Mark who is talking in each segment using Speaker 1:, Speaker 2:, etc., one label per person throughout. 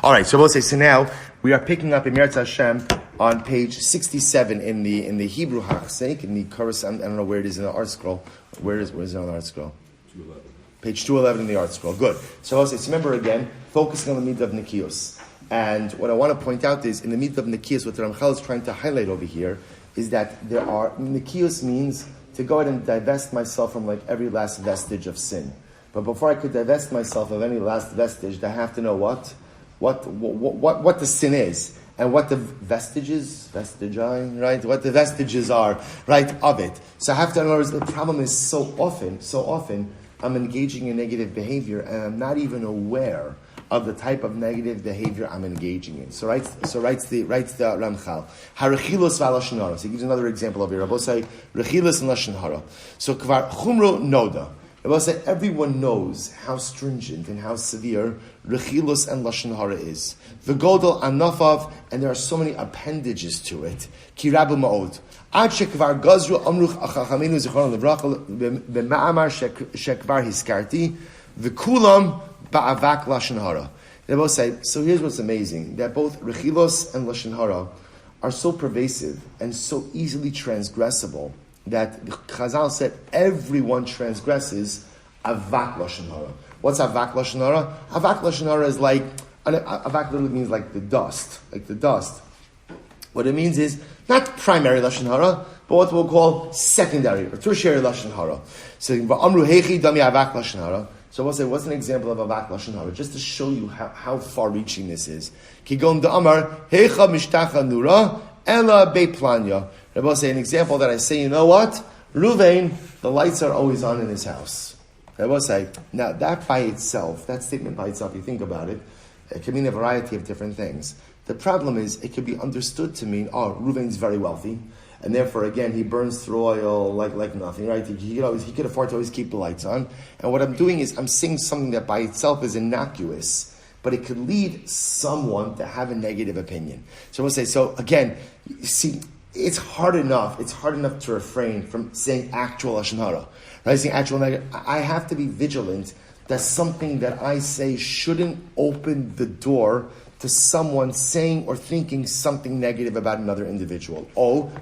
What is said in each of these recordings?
Speaker 1: All right, so we'll say, so now we are picking up in Mesillas Hashem on page 67 in the Hebrew Hachzek, in the chorus. I don't know where it is in the art scroll. Where is it on the art scroll? 211. Page 211 in the art scroll. Good. So we'll say, so remember again, focusing on the midah of Nikios. And what I want to point out is, in the midah of Nikios, what the Ramchal is trying to highlight over here is that there are, Nikios means to go ahead and divest myself from like every last vestige of sin. But before I could divest myself of any last vestige, I have to know what the sin is and what the vestiges, right? What the vestiges are, right, of it. So I have to know the problem is so often I'm engaging in negative behavior and I'm not even aware of the type of negative behavior I'm engaging in. So writes the Ramchal. Harechilos v'lashon hara. So he gives another example of here. Rabbi say rechilos and lashon hara. So kvar chumro noda. Rabbi say everyone knows how stringent and how severe rechilos and lashon hara is. V'godol anafav, and there are so many appendages to it. Ki rabu ma'od. Ad shekvar gazru amruch achachamenu zichron levracha b'ma'amar shekvar hiskarti v'kulam ba'avak lashon hara. They both say, so here's what's amazing, that both rechilos and lashon hara are so pervasive and so easily transgressible that Chazal said everyone transgresses avak lashon hara. What's avak lashon hara? Avak lashon hara is like, avak literally means like the dust. What it means is not primary lashon hara, but what we'll call secondary or tertiary lashon hara. So amru heichi dami avak lashon hara. So we'll say, what's an example of avak lashon hara? Just to show you how far-reaching this is. Kigon da'amar heicha mishtacha nura ela beplanya. Rabbi say an example that I say, you know what? Ruvain, the lights are always on in his house. Rabbi say, now that by itself, that statement by itself, you think about it, it can mean a variety of different things. The problem is, it could be understood to mean, Ruvain's very wealthy, and therefore, again, he burns through oil like nothing, right? He could afford to always keep the lights on. And what I'm doing is, I'm saying something that by itself is innocuous, but it could lead someone to have a negative opinion. So we'll say, so again, see, it's hard enough to refrain from saying actual lashon hara, right? Saying actual negative. I have to be vigilant that something that I say shouldn't open the door to someone saying or thinking something negative about another individual.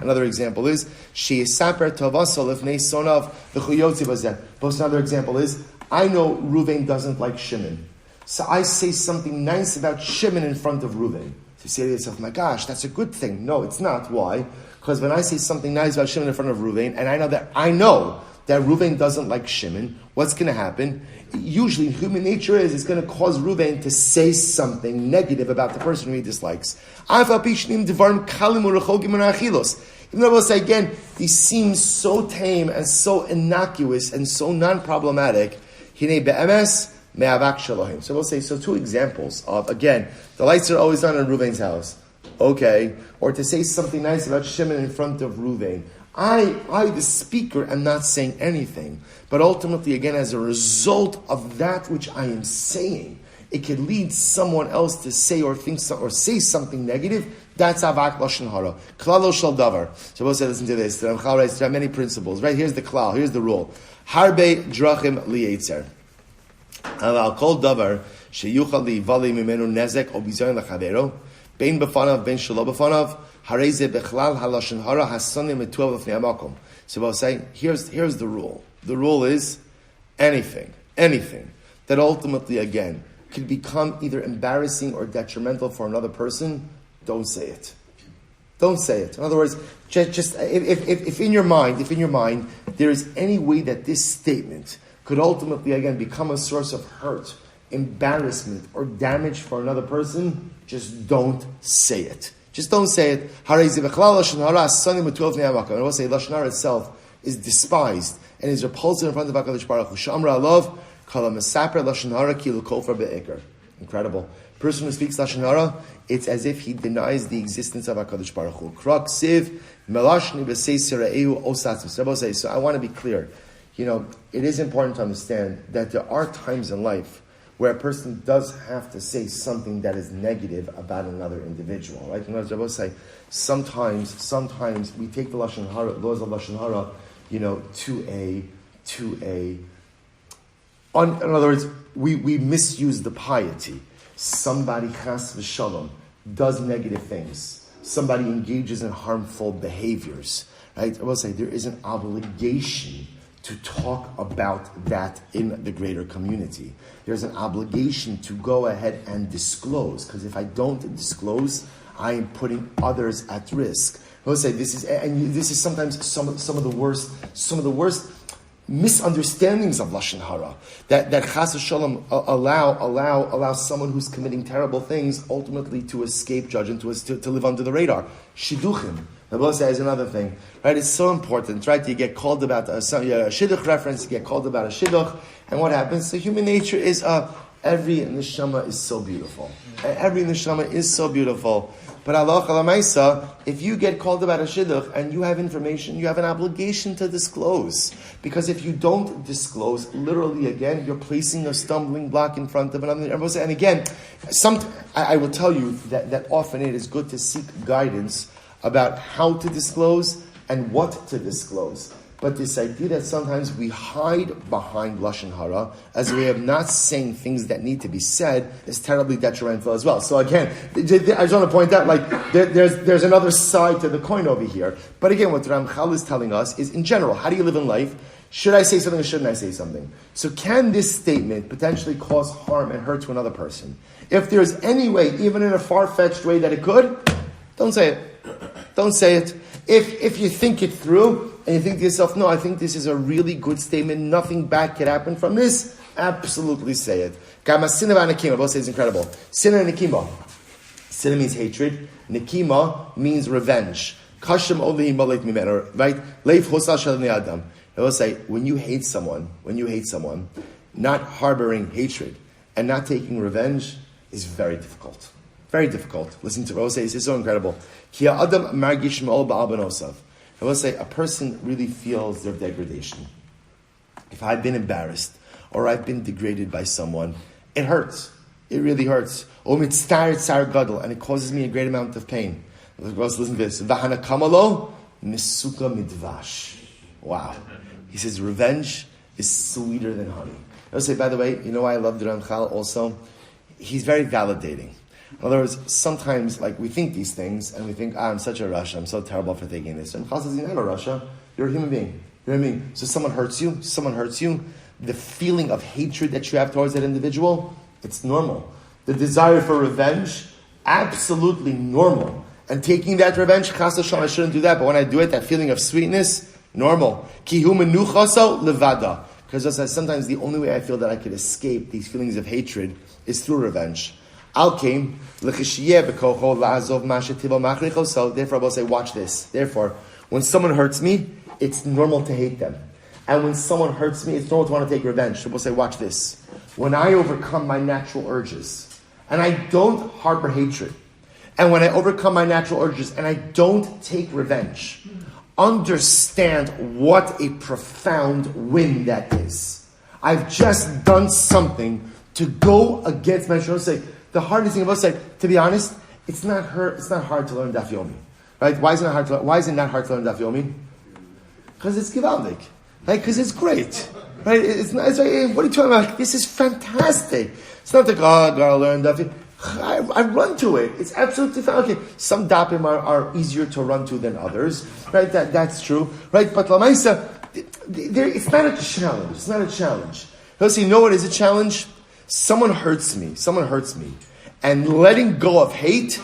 Speaker 1: Another example is sheyisaper tovasol ifnei sonav v'chuyotzi bazeh. But another example is, I know Ruvain doesn't like Shimon, so I say something nice about Shimon in front of Ruvain. So you say to yourself, my gosh, that's a good thing. No, it's not. Why? Because when I say something nice about Shimon in front of Ruvain, and I know that Ruvain doesn't like Shimon, what's going to happen? Usually, human nature is it's going to cause Ruvain to say something negative about the person who he dislikes. Even though we'll say again, these seem so tame and so innocuous and so non-problematic. So we'll say, so two examples of, again, the lights are always on in Ruvain's house. Okay. Or to say something nice about Shimon in front of Ruvain. I, the speaker, am not saying anything. But ultimately, again, as a result of that which I am saying, it could lead someone else to say or think or say something negative. That's avak lashon hara. Klalo shel davar. So we'll say, listen to this. The Ramchal writes, there are many principles. Right, here's the klal. Here's the rule. Harbe drachim liyetzer. Al kol davar sheyuchal liyivali mimenu nezek o bizayon lachavero bein b'fanav bein shelo b'fanav hareze bechlal halashon hara hasonim etuav lefnei hamakom. So we'll say, here's the rule. The rule is anything that ultimately, again, could become either embarrassing or detrimental for another person, don't say it. Don't say it. In other words, just if in your mind there is any way that this statement could ultimately, again, become a source of hurt, embarrassment, or damage for another person, just don't say it. Just don't say it. And I will say lashon hara itself is despised and is repulsive in front of HaKadosh Baruch Hu. Shamra alav kala mesaper lashon hara ki l'kofar be'ikar. Incredible. Person who speaks lashon hara, it's as if he denies the existence of HaKadosh Baruch Hu. Krak siv melashni b'seisir ehu osatzim. So I want to be clear. It is important to understand that there are times in life where a person does have to say something that is negative about another individual, right? And as Rabbi say, sometimes we take the lashon hara, laws of lashon hara, in other words, we misuse the piety. somebody chas v'shalom does negative things, somebody engages in harmful behaviors, right? I will say there is an obligation to talk about that in the greater community. There's an obligation to go ahead and disclose, because if I don't disclose, I am putting others at risk. I will say this is sometimes some of the worst misunderstandings of lashon hara that chas v'shalom allow someone who's committing terrible things ultimately to escape judgment, to live under the radar. Shidduchim. The Bible says another thing, right? It's so important, right? You get called about a shidduch reference, you get called about a shidduch, and what happens? So human nature is every neshama is so beautiful. Every neshama is so beautiful. But Allah Maisa, if you get called about a shidduch and you have information, you have an obligation to disclose. Because if you don't disclose, literally again, you're placing a stumbling block in front of another. And again, I will tell you that often it is good to seek guidance about how to disclose and what to disclose. But this idea that sometimes we hide behind lashon hara as a way of not saying things that need to be said is terribly detrimental as well. So again, I just want to point out, there's another side to the coin over here. But again, what Ramchal is telling us is, in general, how do you live in life? Should I say something or shouldn't I say something? So can this statement potentially cause harm and hurt to another person? If there's any way, even in a far-fetched way that it could, don't say it. Don't say it. If you think it through, and you think to yourself, no, I think this is a really good statement, nothing bad could happen from this, absolutely say it. Both say it's incredible. Sinna and Nikima. Sinna means hatred. Nikima means revenge. Kashim olihi malek mimenu, right? Leif hosal shel bnei adam. I will say, when you hate someone, not harboring hatred and not taking revenge is very difficult. Very difficult. Listen to Rose, it's so incredible. I will say, a person really feels their degradation. If I've been embarrassed or I've been degraded by someone, it hurts. It really hurts. And it causes me a great amount of pain. Listen to this. Wow. He says, revenge is sweeter than honey. I will say, by the way, you know why I love the Ramchal also? He's very validating. In other words, sometimes we think these things and we think, I'm such a Rasha, I'm so terrible for thinking this. And Chal says, you're not a Rasha, you're a human being. You know what I mean? So someone hurts you, the feeling of hatred that you have towards that individual, it's normal. The desire for revenge, absolutely normal. And taking that revenge, Chas Hashem, I shouldn't do that, but when I do it, that feeling of sweetness, normal. Ki hu menuchaso levada. Because sometimes the only way I feel that I could escape these feelings of hatred is through revenge. So therefore, I will say, watch this. Therefore, when someone hurts me, it's normal to hate them. And when someone hurts me, it's normal to want to take revenge. So we'll say, watch this. When I overcome my natural urges, and I don't harbor hatred, and when I overcome my natural urges, and I don't take revenge, understand what a profound win that is. I've just done something to go against my natural urges. The hardest thing about it, to be honest, it's not hard to learn Daf Yomi. Right? Why is it not hard to learn Daf Yomi? Because it's givaldik. Right? Because it's great. Right? It's like, hey, what are you talking about? This is fantastic. It's not like, I gotta learn Daf Yomi. I run to it. It's absolutely fine. Okay, some dapim are easier to run to than others. Right? That's true. Right? But Lamaisa, it's not a challenge. It's not a challenge. You know what is a challenge? Someone hurts me, and letting go of hate,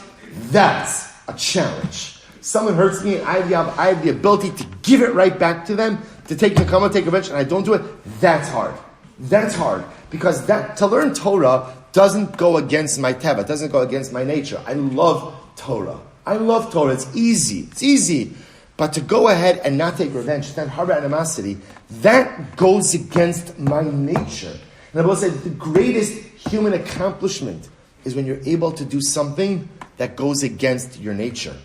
Speaker 1: that's a challenge. Someone hurts me, and I have the ability to give it right back to them, to take nakama, take revenge, and I don't do it, that's hard. That's hard. Because to learn Torah doesn't go against my teva, it doesn't go against my nature. I love Torah. It's easy. But to go ahead and not take revenge, not harbor animosity, that goes against my nature. And I will say the greatest human accomplishment is when you're able to do something that goes against your nature.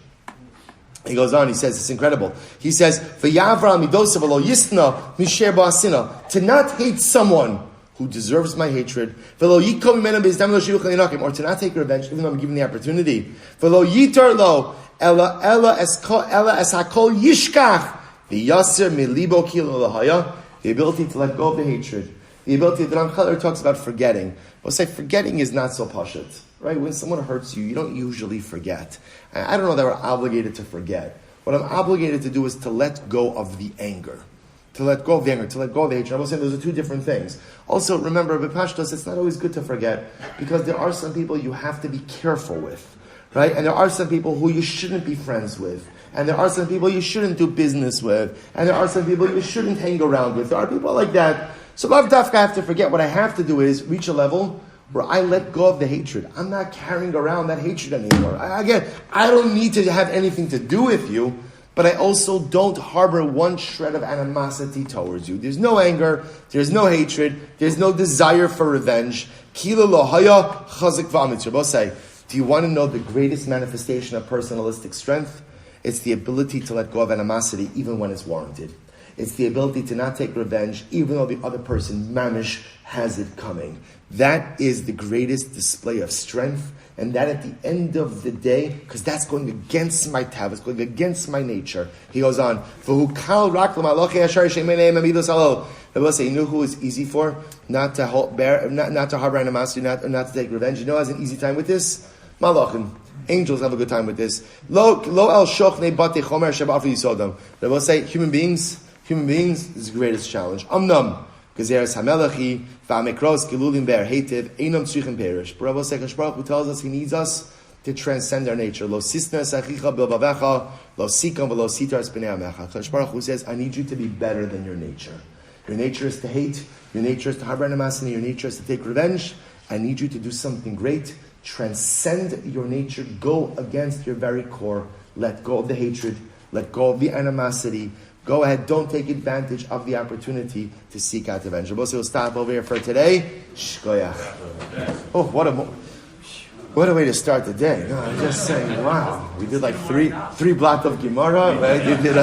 Speaker 1: He goes on, he says, it's incredible. He says, to not hate someone who deserves my hatred, or to not take revenge, even though I'm given the opportunity. The ability to let go of the hatred. The The ability, the Ramchal talks about forgetting. We'll say forgetting is not so pashut, right? When someone hurts you, you don't usually forget. I don't know that we're obligated to forget. What I'm obligated to do is to let go of the anger. To let go of the anger, to let go of the hatred. I was saying those are two different things. Also, remember, b'pashtos, it's not always good to forget, because there are some people you have to be careful with, right? And there are some people who you shouldn't be friends with. And there are some people you shouldn't do business with. And there are some people you shouldn't hang around with. There are people like that. So Lav Dafka, I have to forget. What I have to do is reach a level where I let go of the hatred. I'm not carrying around that hatred anymore. I don't need to have anything to do with you, but I also don't harbor one shred of animosity towards you. There's no anger, there's no hatred, there's no desire for revenge. Kila lohaya chazek v'amitzur. Both say, do you want to know the greatest manifestation of personalistic strength? It's the ability to let go of animosity even when it's warranted. It's the ability to not take revenge even though the other person, mamish, has it coming. That is the greatest display of strength, and that at the end of the day, because that's going against my tav, it's going against my nature. He goes on, the will say, you know who is easy for? Not to harbor animosity, not to take revenge. You know who has an easy time with this? Malachim. Angels have a good time with this. Lo el shochne bate chomer shebafu yisodam. They will say, human beings is the greatest challenge. Amnam. Gezeres hamelachi, v'amekros, gelulim be'er hated, einam tzrichen perish. But Rabbi Sekash Baruch Hu tells us he needs us to transcend our nature. Lo sisna sachicha bilbavecha, lo sikam v'lo sitar spinei amecha. Sekash Baruch Hu says, I need you to be better than your nature. Your nature is to hate, your nature is to harbor animosity, your nature is to take revenge. I need you to do something great. Transcend your nature, go against your very core, let go of the hatred, let go of the animosity, go ahead, don't take advantage of the opportunity to seek out revenge. We'll stop over here for today. Shkoyach. Oh, what a way to start the day. No, I'm just saying, wow, we did like three blocks of Gemara, right? You did